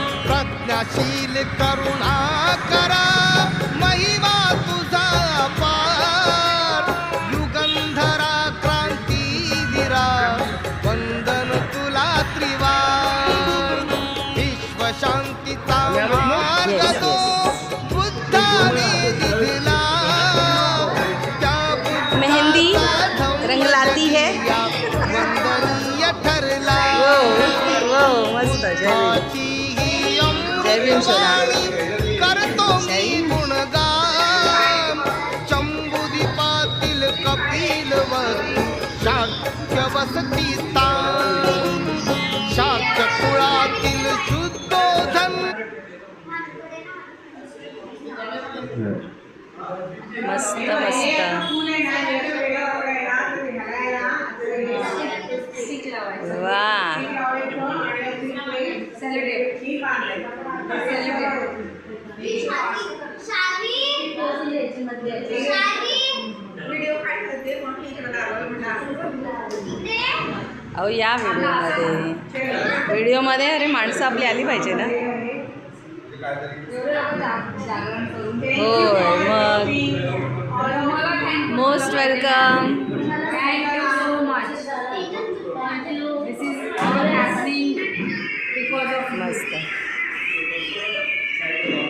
प्रज्ञाशील करुणा करा महिमा तुझा पार युगंधरा क्रांतीवीरा वंदन तुला त्रिवार विश्वशांतीचा मार्ग तो बुद्धाने दिला त्या मेहंदी रंग लाती है वंदनीय ठरला मस्त करतो मी गुणगान चंबुदीपातील कपिलवस्तू शाक्य वसती स्थान शाक्य कुळातील शुद्धोधन मस्त मस्त वा अहो या व्हिडिओमध्ये अरे माणसं आपली आली पाहिजे ना हो मग मोस्ट वेलकम